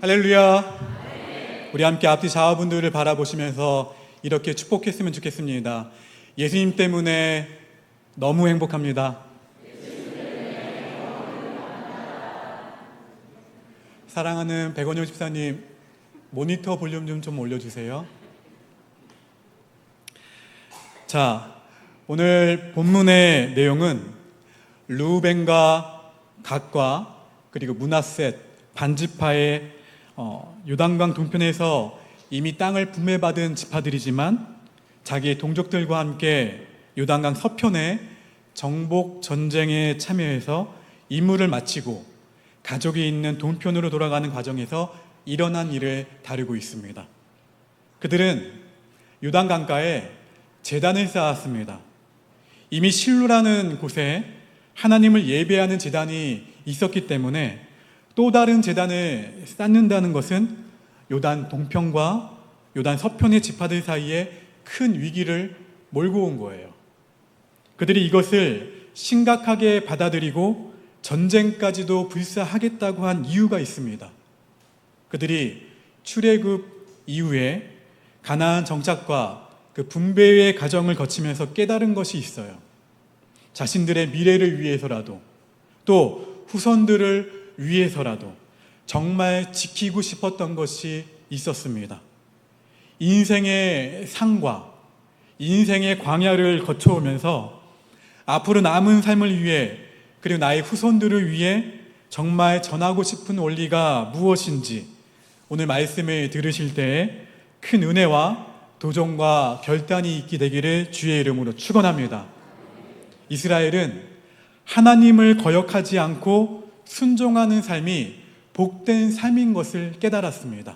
할렐루야. 우리 함께 앞뒤 자화분들을 바라보시면서 이렇게 축복했으면 좋겠습니다. 예수님 때문에 너무 행복합니다. 사랑하는 백원영 집사님, 모니터 볼륨 좀 올려주세요. 자, 오늘 본문의 내용은 르우벤과 갓과 그리고 므낫셋 반지파의 요단강 동편에서 이미 땅을 분배받은 지파들이지만 자기의 동족들과 함께 요단강 서편에 정복 전쟁에 참여해서 임무를 마치고 가족이 있는 동편으로 돌아가는 과정에서 일어난 일을 다루고 있습니다. 그들은 요단강가에 제단을 쌓았습니다. 이미 실로라는 곳에 하나님을 예배하는 제단이 있었기 때문에 또 다른 제단을 쌓는다는 것은 요단 동편과 요단 서편의 지파들 사이에 큰 위기를 몰고 온 거예요. 그들이 이것을 심각하게 받아들이고 전쟁까지도 불사하겠다고 한 이유가 있습니다. 그들이 출애굽 이후에 가나안 정착과 그 분배의 과정을 거치면서 깨달은 것이 있어요. 자신들의 미래를 위해서라도 또 후손들을 위해서라도 정말 지키고 싶었던 것이 있었습니다. 인생의 상과 인생의 광야를 거쳐오면서 앞으로 남은 삶을 위해 그리고 나의 후손들을 위해 정말 전하고 싶은 원리가 무엇인지 오늘 말씀을 들으실 때에 큰 은혜와 도전과 결단이 있게 되기를 주의 이름으로 축원합니다. 이스라엘은 하나님을 거역하지 않고 순종하는 삶이 복된 삶인 것을 깨달았습니다.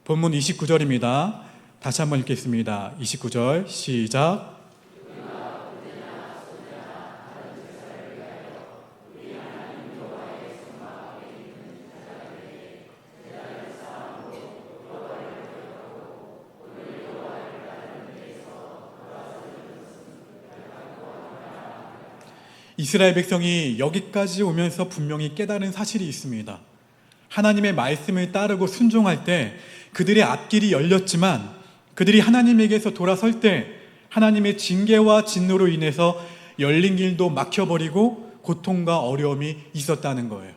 본문 29절입니다. 다시 한번 읽겠습니다. 29절 시작. 이스라엘 백성이 여기까지 오면서 분명히 깨달은 사실이 있습니다. 하나님의 말씀을 따르고 순종할 때 그들의 앞길이 열렸지만 그들이 하나님에게서 돌아설 때 하나님의 징계와 진노로 인해서 열린 길도 막혀버리고 고통과 어려움이 있었다는 거예요.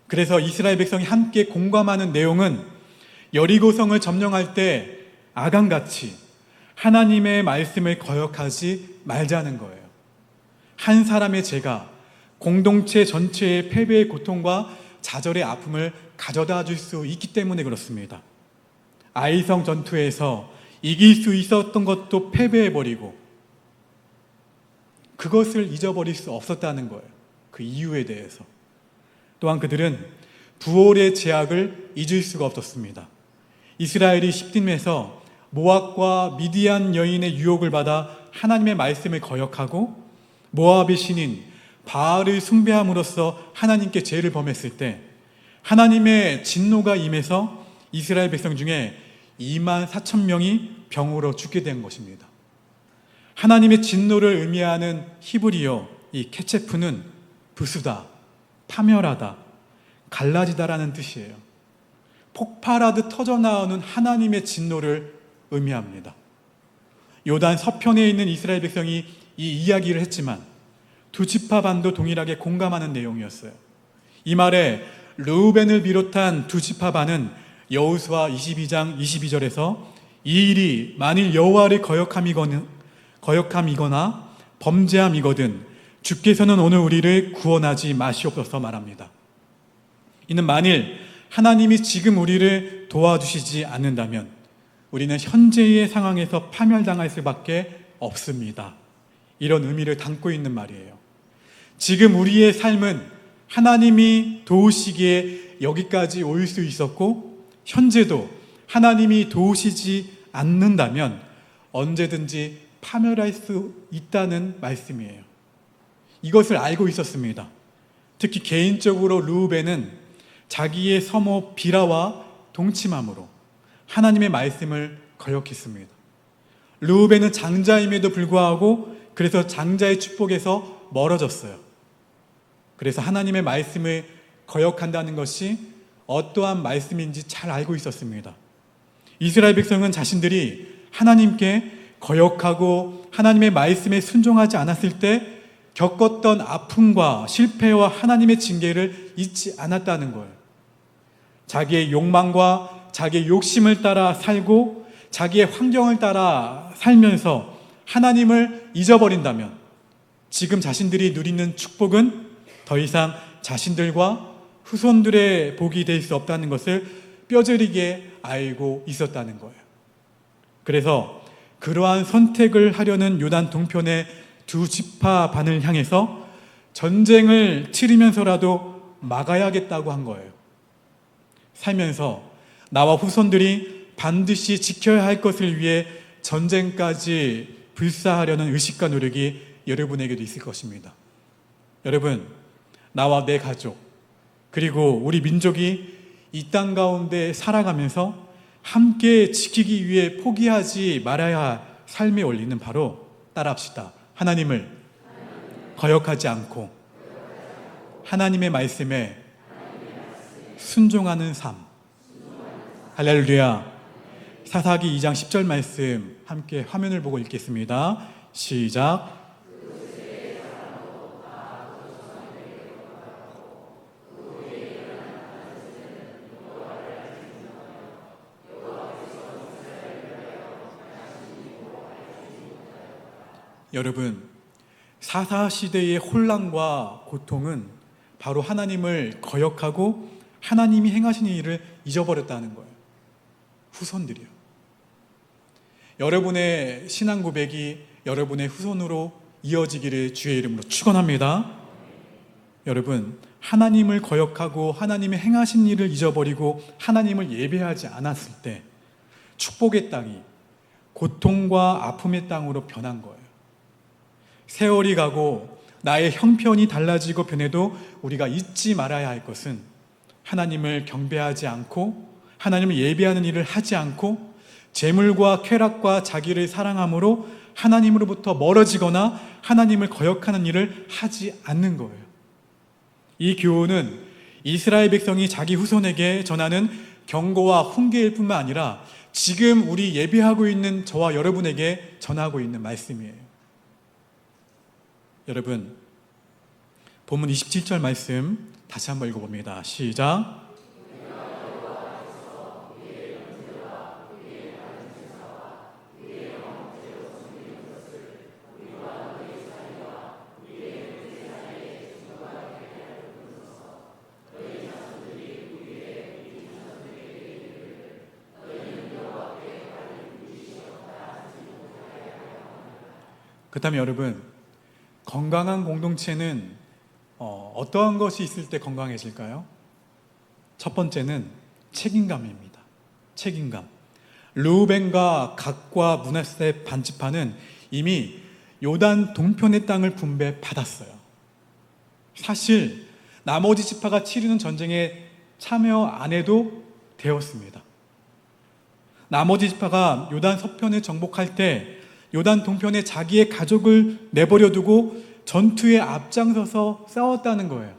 그래서 이스라엘 백성이 함께 공감하는 내용은 여리고성을 점령할 때 아간같이 하나님의 말씀을 거역하지 말자는 거예요. 한 사람의 죄가 공동체 전체의 패배의 고통과 좌절의 아픔을 가져다 줄 수 있기 때문에 그렇습니다. 아이성 전투에서 이길 수 있었던 것도 패배해버리고 그것을 잊어버릴 수 없었다는 거예요. 그 이유에 대해서. 또한 그들은 부올의 제약을 잊을 수가 없었습니다. 이스라엘이 십딤에서 모압과 미디안 여인의 유혹을 받아 하나님의 말씀을 거역하고 모압의 신인 바알을 숭배함으로써 하나님께 죄를 범했을 때 하나님의 진노가 임해서 이스라엘 백성 중에 2만 4천 명이 병으로 죽게 된 것입니다. 하나님의 진노를 의미하는 히브리어 이 케체프는 부수다, 파멸하다, 갈라지다라는 뜻이에요. 폭발하듯 터져나오는 하나님의 진노를 의미합니다. 요단 서편에 있는 이스라엘 백성이 이 이야기를 했지만 두 지파 반도 동일하게 공감하는 내용이었어요. 이 말에 르우벤을 비롯한 두 지파 반은 여호수아 22장 22절에서 이 일이 만일 여호와를 거역함이거나 범죄함이거든 주께서는 오늘 우리를 구원하지 마시옵소서 말합니다. 이는 만일 하나님이 지금 우리를 도와주시지 않는다면 우리는 현재의 상황에서 파멸당할 수밖에 없습니다. 이런 의미를 담고 있는 말이에요. 지금 우리의 삶은 하나님이 도우시기에 여기까지 올 수 있었고 현재도 하나님이 도우시지 않는다면 언제든지 파멸할 수 있다는 말씀이에요. 이것을 알고 있었습니다. 특히 개인적으로 르우벤은 자기의 서모 비라와 동침함으로 하나님의 말씀을 거역했습니다. 르우벤은 장자임에도 불구하고 그래서 장자의 축복에서 멀어졌어요. 그래서 하나님의 말씀을 거역한다는 것이 어떠한 말씀인지 잘 알고 있었습니다. 이스라엘 백성은 자신들이 하나님께 거역하고 하나님의 말씀에 순종하지 않았을 때 겪었던 아픔과 실패와 하나님의 징계를 잊지 않았다는 거예요. 자기의 욕망과 자기의 욕심을 따라 살고 자기의 환경을 따라 살면서 하나님을 잊어버린다면 지금 자신들이 누리는 축복은 더 이상 자신들과 후손들의 복이 될 수 없다는 것을 뼈저리게 알고 있었다는 거예요. 그래서 그러한 선택을 하려는 요단 동편의 두 지파 반을 향해서 전쟁을 치르면서라도 막아야겠다고 한 거예요. 살면서 나와 후손들이 반드시 지켜야 할 것을 위해 전쟁까지 불사하려는 의식과 노력이 여러분에게도 있을 것입니다. 여러분, 나와 내 가족, 그리고 우리 민족이 이 땅 가운데 살아가면서 함께 지키기 위해 포기하지 말아야 할 삶의 원리는 바로 따라합시다. 하나님을 거역하지 않고 하나님의 말씀에 순종하는 삶. 할렐루야. 사사기 2장 10절 말씀 함께 화면을 보고 읽겠습니다. 시작. 여러분, 사사시대의 혼란과 고통은 바로 하나님을 거역하고 하나님이 행하신 일을 잊어버렸다는 거예요. 후손들이요. 여러분의 신앙 고백이 여러분의 후손으로 이어지기를 주의 이름으로 축원합니다. 여러분, 하나님을 거역하고 하나님의 행하신 일을 잊어버리고 하나님을 예배하지 않았을 때 축복의 땅이 고통과 아픔의 땅으로 변한 거예요. 세월이 가고 나의 형편이 달라지고 변해도 우리가 잊지 말아야 할 것은 하나님을 경배하지 않고 하나님을 예배하는 일을 하지 않고 재물과 쾌락과 자기를 사랑함으로 하나님으로부터 멀어지거나 하나님을 거역하는 일을 하지 않는 거예요. 이 교훈은 이스라엘 백성이 자기 후손에게 전하는 경고와 훈계일 뿐만 아니라 지금 우리 예배하고 있는 저와 여러분에게 전하고 있는 말씀이에요. 여러분, 본문 27절 말씀 다시 한번 읽어봅니다. 시작. 그렇다면 여러분, 건강한 공동체는 어떠한 것이 있을 때 건강해질까요? 첫 번째는 책임감입니다. 책임감. 르우벤과 갓과 므낫세 반지파는 이미 요단 동편의 땅을 분배받았어요. 사실 나머지 지파가 치르는 전쟁에 참여 안 해도 되었습니다. 나머지 지파가 요단 서편을 정복할 때 요단 동편에 자기의 가족을 내버려 두고 전투에 앞장서서 싸웠다는 거예요.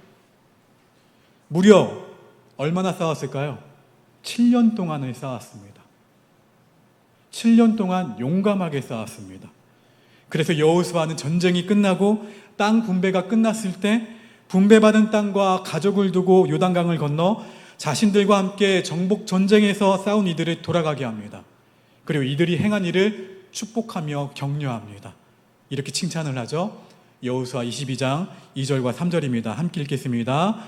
무려 얼마나 싸웠을까요? 7년 동안을 싸웠습니다. 7년 동안 용감하게 싸웠습니다. 그래서 여호수아는 전쟁이 끝나고 땅 분배가 끝났을 때 분배받은 땅과 가족을 두고 요단강을 건너 자신들과 함께 정복 전쟁에서 싸운 이들을 돌아가게 합니다. 그리고 이들이 행한 일을 축복하며 격려합니다. 이렇게 칭찬을 하죠. 여호수아 22장 2절과 3절입니다. 함께 읽겠습니다.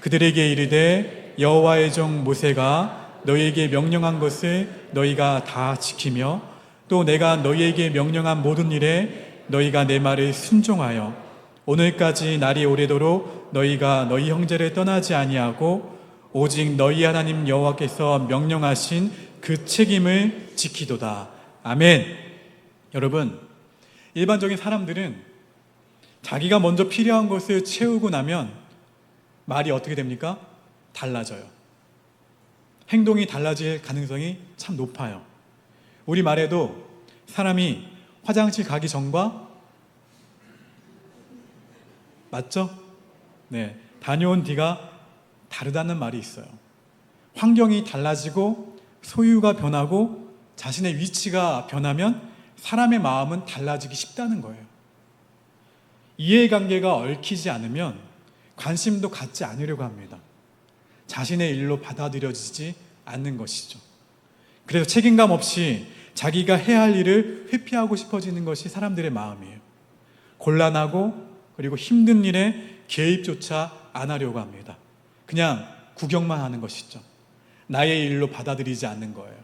그들에게 이르되 여호와의 종 모세가 너희에게 명령한 것을 너희가 다 지키며 또 내가 너희에게 명령한 모든 일에 너희가 내 말을 순종하여 오늘까지 날이 오래도록 너희가 너희 형제를 떠나지 아니하고 오직 너희 하나님 여호와께서 명령하신 그 책임을 지키도다. 아멘. 여러분, 일반적인 사람들은 자기가 먼저 필요한 것을 채우고 나면 말이 어떻게 됩니까? 달라져요. 행동이 달라질 가능성이 참 높아요. 우리 말에도 사람이 화장실 가기 전과 맞죠? 네, 다녀온 뒤가 다르다는 말이 있어요. 환경이 달라지고 소유가 변하고 자신의 위치가 변하면 사람의 마음은 달라지기 쉽다는 거예요. 이해관계가 얽히지 않으면 관심도 갖지 않으려고 합니다. 자신의 일로 받아들여지지 않는 것이죠. 그래서 책임감 없이 자기가 해야 할 일을 회피하고 싶어지는 것이 사람들의 마음이에요. 곤란하고 그리고 힘든 일에 개입조차 안 하려고 합니다. 그냥 구경만 하는 것이죠. 나의 일로 받아들이지 않는 거예요.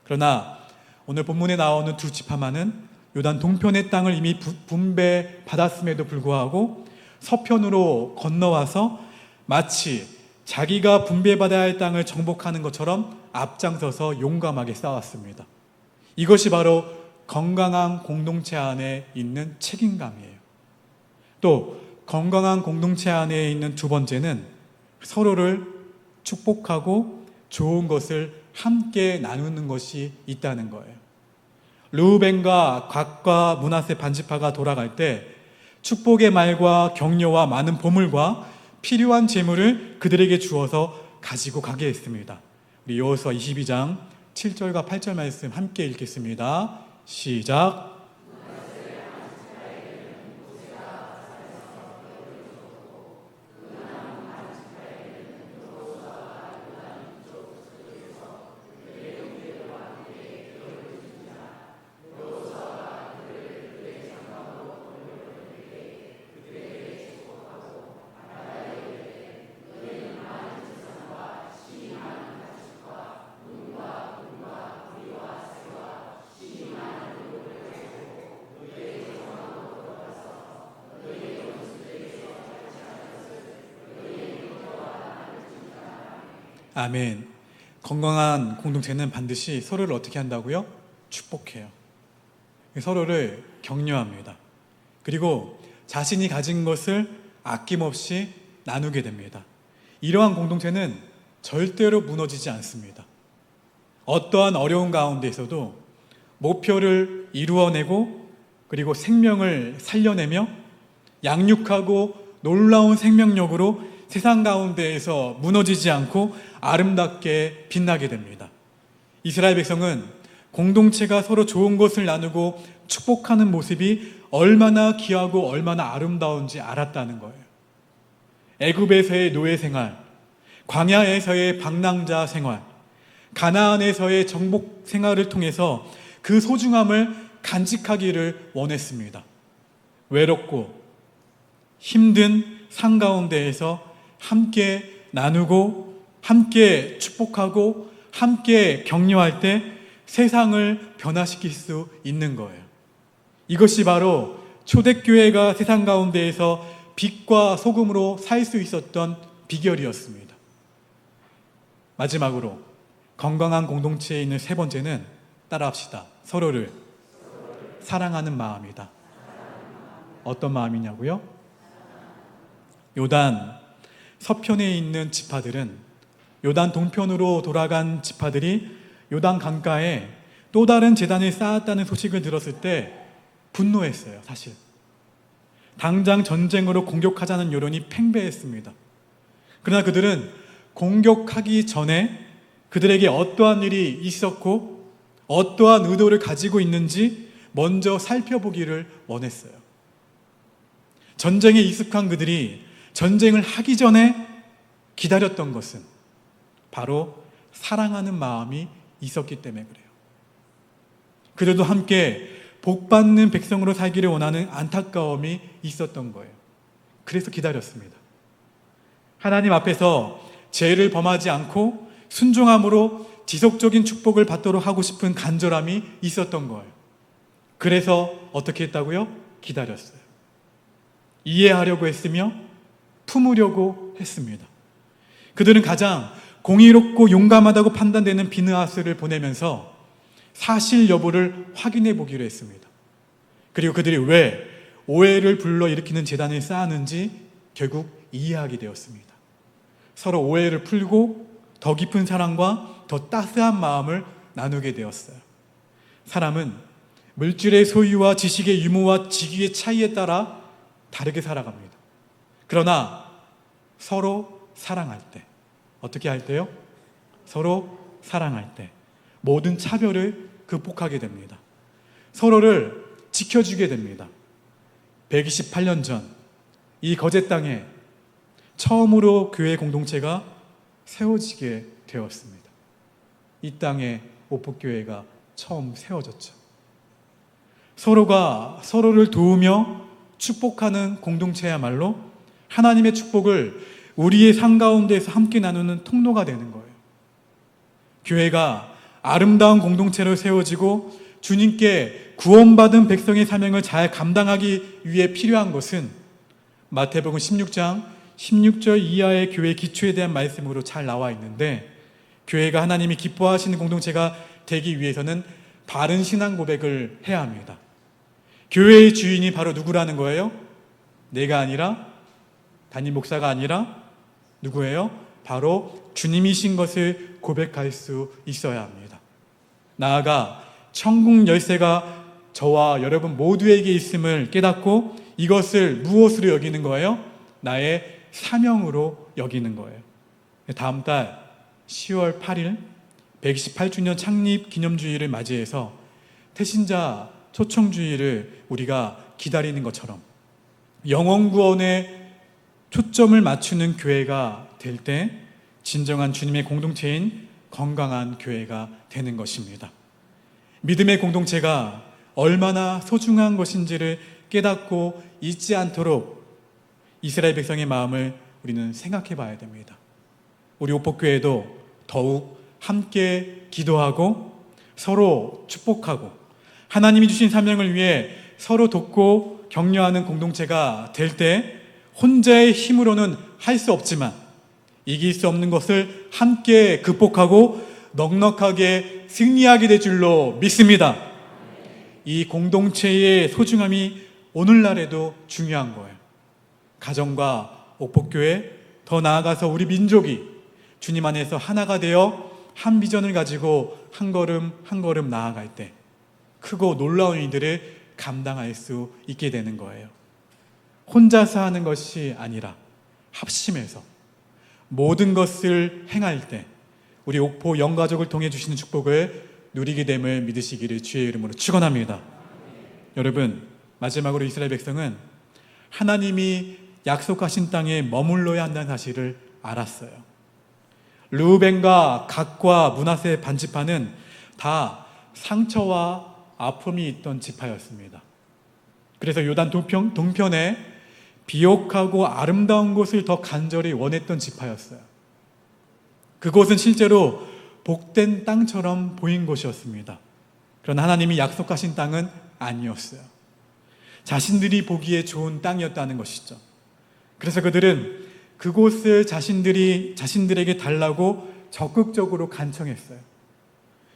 그러나 오늘 본문에 나오는 두 지파만은 요단 동편의 땅을 이미 분배받았음에도 불구하고 서편으로 건너와서 마치 자기가 분배받아야 할 땅을 정복하는 것처럼 앞장서서 용감하게 싸웠습니다. 이것이 바로 건강한 공동체 안에 있는 책임감이에요. 또 건강한 공동체 안에 있는 두 번째는 서로를 축복하고 좋은 것을 함께 나누는 것이 있다는 거예요. 르우벤과 갓과 므낫세 반지파가 돌아갈 때 축복의 말과 격려와 많은 보물과 필요한 재물을 그들에게 주어서 가지고 가게 했습니다. 우리 여호수아 22장 7절과 8절 말씀 함께 읽겠습니다. 시작. 아멘. 건강한 공동체는 반드시 서로를 어떻게 한다고요? 축복해요. 서로를 격려합니다. 그리고 자신이 가진 것을 아낌없이 나누게 됩니다. 이러한 공동체는 절대로 무너지지 않습니다. 어떠한 어려운 가운데서도 목표를 이루어내고 그리고 생명을 살려내며 양육하고 놀라운 생명력으로 세상 가운데에서 무너지지 않고 아름답게 빛나게 됩니다. 이스라엘 백성은 공동체가 서로 좋은 것을 나누고 축복하는 모습이 얼마나 귀하고 얼마나 아름다운지 알았다는 거예요. 애굽에서의 노예 생활, 광야에서의 방랑자 생활, 가나안에서의 정복 생활을 통해서 그 소중함을 간직하기를 원했습니다. 외롭고 힘든 삶 가운데에서 함께 나누고 함께 축복하고 함께 격려할 때 세상을 변화시킬 수 있는 거예요. 이것이 바로 초대교회가 세상 가운데에서 빛과 소금으로 살 수 있었던 비결이었습니다. 마지막으로 건강한 공동체에 있는 세 번째는 따라합시다. 서로를 사랑하는 마음이다. 어떤 마음이냐고요? 요단 서편에 있는 지파들은 요단 동편으로 돌아간 지파들이 요단 강가에 또 다른 제단을 쌓았다는 소식을 들었을 때 분노했어요. 사실 당장 전쟁으로 공격하자는 여론이 팽배했습니다. 그러나 그들은 공격하기 전에 그들에게 어떠한 일이 있었고 어떠한 의도를 가지고 있는지 먼저 살펴보기를 원했어요. 전쟁에 익숙한 그들이 전쟁을 하기 전에 기다렸던 것은 바로 사랑하는 마음이 있었기 때문에 그래요. 그들도 함께 복받는 백성으로 살기를 원하는 안타까움이 있었던 거예요. 그래서 기다렸습니다. 하나님 앞에서 죄를 범하지 않고 순종함으로 지속적인 축복을 받도록 하고 싶은 간절함이 있었던 거예요. 그래서 어떻게 했다고요? 기다렸어요. 이해하려고 했으며 품으려고 했습니다. 그들은 가장 공의롭고 용감하다고 판단되는 비느하스를 보내면서 사실 여부를 확인해 보기로 했습니다. 그리고 그들이 왜 오해를 불러일으키는 재단을 쌓았는지 결국 이해하게 되었습니다. 서로 오해를 풀고 더 깊은 사랑과 더 따스한 마음을 나누게 되었어요. 사람은 물질의 소유와 지식의 유무와 직위의 차이에 따라 다르게 살아갑니다. 그러나 서로 사랑할 때 어떻게 할 때요? 서로 사랑할 때 모든 차별을 극복하게 됩니다. 서로를 지켜주게 됩니다. 128년 전 이 거제 땅에 처음으로 교회 공동체가 세워지게 되었습니다. 이 땅에 오포교회가 처음 세워졌죠. 서로가 서로를 도우며 축복하는 공동체야말로 하나님의 축복을 우리의 삶 가운데에서 함께 나누는 통로가 되는 거예요. 교회가 아름다운 공동체로 세워지고 주님께 구원받은 백성의 사명을 잘 감당하기 위해 필요한 것은 마태복음 16장 16절 이하의 교회 기초에 대한 말씀으로 잘 나와 있는데, 교회가 하나님이 기뻐하시는 공동체가 되기 위해서는 바른 신앙 고백을 해야 합니다. 교회의 주인이 바로 누구라는 거예요? 내가 아니라, 담임 목사가 아니라 누구예요? 바로 주님이신 것을 고백할 수 있어야 합니다. 나아가 천국 열쇠가 저와 여러분 모두에게 있음을 깨닫고 이것을 무엇으로 여기는 거예요? 나의 사명으로 여기는 거예요. 다음 달 10월 8일 128주년 창립 기념주의를 맞이해서 태신자 초청주의를 우리가 기다리는 것처럼 영혼구원에 초점을 맞추는 교회가 될 때 진정한 주님의 공동체인 건강한 교회가 되는 것입니다. 믿음의 공동체가 얼마나 소중한 것인지를 깨닫고 잊지 않도록 이스라엘 백성의 마음을 우리는 생각해 봐야 됩니다. 우리 오포교회도 더욱 함께 기도하고 서로 축복하고 하나님이 주신 사명을 위해 서로 돕고 격려하는 공동체가 될 때 혼자의 힘으로는 할 수 없지만 이길 수 없는 것을 함께 극복하고 넉넉하게 승리하게 될 줄로 믿습니다. 이 공동체의 소중함이 오늘날에도 중요한 거예요. 가정과 오포교회, 더 나아가서 우리 민족이 주님 안에서 하나가 되어 한 비전을 가지고 한 걸음 한 걸음 나아갈 때 크고 놀라운 일들을 감당할 수 있게 되는 거예요. 혼자서 하는 것이 아니라 합심해서 모든 것을 행할 때 우리 옥포 영가족을 통해 주시는 축복을 누리게 됨을 믿으시기를 주의 이름으로 축원합니다. 여러분, 마지막으로 이스라엘 백성은 하나님이 약속하신 땅에 머물러야 한다는 사실을 알았어요. 르우벤과 갓과 므낫세 반지파는 다 상처와 아픔이 있던 지파였습니다. 그래서 요단 동편에 비옥하고 아름다운 곳을 더 간절히 원했던 지파였어요. 그곳은 실제로 복된 땅처럼 보인 곳이었습니다. 그러나 하나님이 약속하신 땅은 아니었어요. 자신들이 보기에 좋은 땅이었다는 것이죠. 그래서 그들은 그곳을 자신들에게 달라고 적극적으로 간청했어요.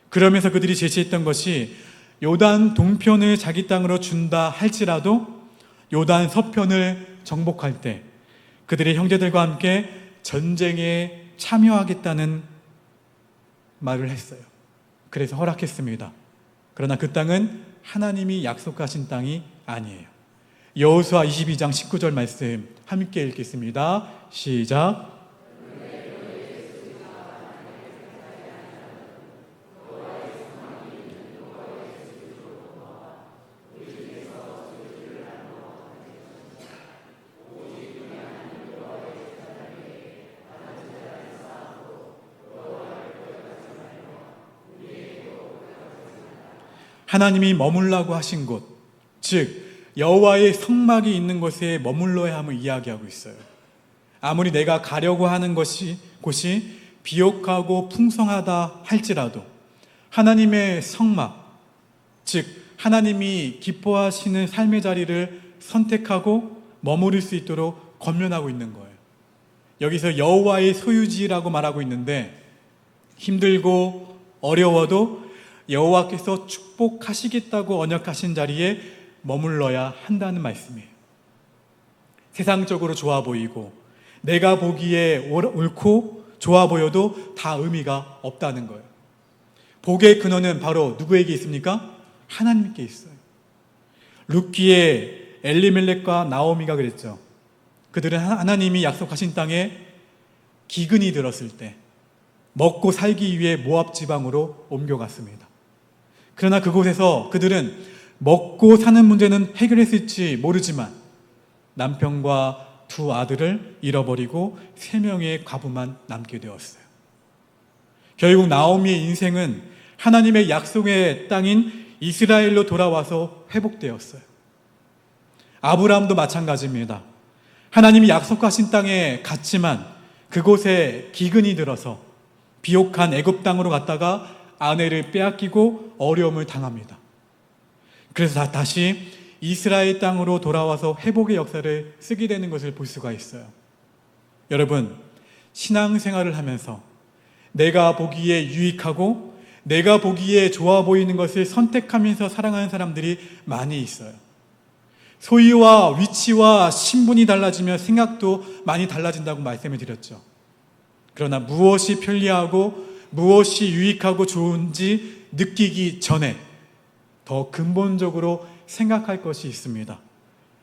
그러면서 그들이 제시했던 것이 요단 동편을 자기 땅으로 준다 할지라도 요단 서편을 정복할 때 그들의 형제들과 함께 전쟁에 참여하겠다는 말을 했어요. 그래서 허락했습니다. 그러나 그 땅은 하나님이 약속하신 땅이 아니에요. 여호수아 22장 19절 말씀 함께 읽겠습니다. 시작. 하나님이 머물라고 하신 곳, 즉 여호와의 성막이 있는 곳에 머물러야 함을 이야기하고 있어요. 아무리 내가 가려고 하는 곳이 비옥하고 풍성하다 할지라도 하나님의 성막, 즉 하나님이 기뻐하시는 삶의 자리를 선택하고 머무를 수 있도록 권면하고 있는 거예요. 여기서 여호와의 소유지라고 말하고 있는데 힘들고 어려워도 여호와께서 축복하시겠다고 언약하신 자리에 머물러야 한다는 말씀이에요. 세상적으로 좋아 보이고 내가 보기에 옳고 좋아 보여도 다 의미가 없다는 거예요. 복의 근원은 바로 누구에게 있습니까? 하나님께 있어요. 룻기에 엘리멜렉과 나오미가 그랬죠. 그들은 하나님이 약속하신 땅에 기근이 들었을 때, 먹고 살기 위해 모압 지방으로 옮겨갔습니다. 그러나 그곳에서 그들은 먹고 사는 문제는 해결했을지 모르지만 남편과 두 아들을 잃어버리고 3명의 과부만 남게 되었어요. 결국 나오미의 인생은 하나님의 약속의 땅인 이스라엘로 돌아와서 회복되었어요. 아브라함도 마찬가지입니다. 하나님이 약속하신 땅에 갔지만 그곳에 기근이 들어서 비옥한 애굽 땅으로 갔다가 아내를 빼앗기고 어려움을 당합니다. 그래서 다시 이스라엘 땅으로 돌아와서 회복의 역사를 쓰게 되는 것을 볼 수가 있어요. 여러분, 신앙생활을 하면서 내가 보기에 유익하고 내가 보기에 좋아 보이는 것을 선택하면서 살아가는 사람들이 많이 있어요. 소유와 위치와 신분이 달라지면 생각도 많이 달라진다고 말씀을 드렸죠. 그러나 무엇이 편리하고 무엇이 유익하고 좋은지 느끼기 전에 더 근본적으로 생각할 것이 있습니다.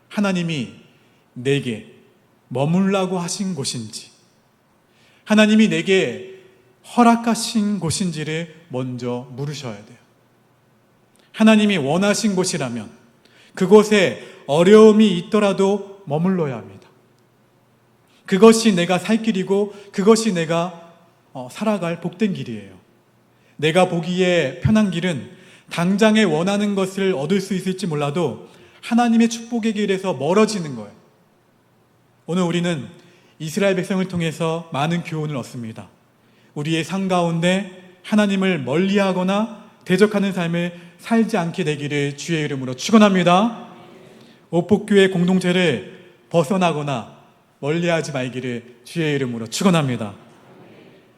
하나님이 내게 머물라고 하신 곳인지, 하나님이 내게 허락하신 곳인지를 먼저 물으셔야 돼요. 하나님이 원하신 곳이라면 그곳에 어려움이 있더라도 머물러야 합니다. 그것이 내가 살 길이고 그것이 내가 살아갈 복된 길이에요. 내가 보기에 편한 길은 당장에 원하는 것을 얻을 수 있을지 몰라도 하나님의 축복의 길에서 멀어지는 거예요. 오늘 우리는 이스라엘 백성을 통해서 많은 교훈을 얻습니다. 우리의 삶 가운데 하나님을 멀리하거나 대적하는 삶을 살지 않게 되기를 주의 이름으로 축원합니다. 오복교회 공동체를 벗어나거나 멀리하지 말기를 주의 이름으로 축원합니다.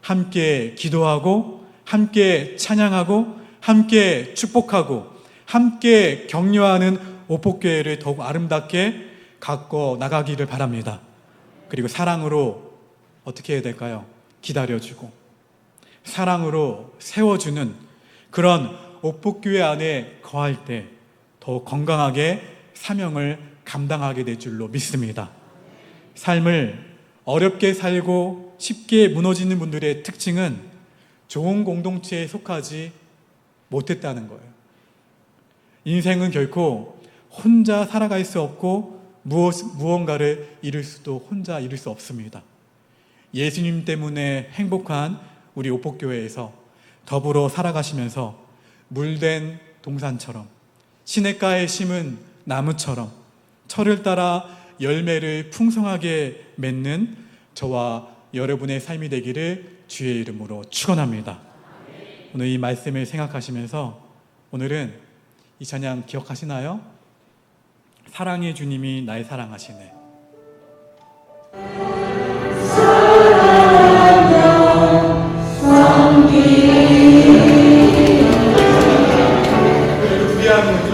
함께 기도하고 함께 찬양하고 함께 축복하고 함께 격려하는 오복교회를 더욱 아름답게 가꿔 나가기를 바랍니다. 그리고 사랑으로 어떻게 해야 될까요? 기다려주고 사랑으로 세워주는 그런 오복교회 안에 거할 때 더욱 건강하게 사명을 감당하게 될 줄로 믿습니다. 삶을 어렵게 살고 쉽게 무너지는 분들의 특징은 좋은 공동체에 속하지 못했다는 거예요. 인생은 결코 혼자 살아갈 수 없고 무언가를 이룰 수도 혼자 이룰 수 없습니다. 예수님 때문에 행복한 우리 오복교회에서 더불어 살아가시면서 물된 동산처럼 시냇가에 심은 나무처럼 철을 따라 열매를 풍성하게 맺는 저와 여러분의 삶이 되기를 주의 이름으로 축원합니다. 오늘 이 말씀을 생각하시면서 오늘은 이 찬양 기억하시나요? 사랑의 주님이 날 사랑하시네. 우리 함께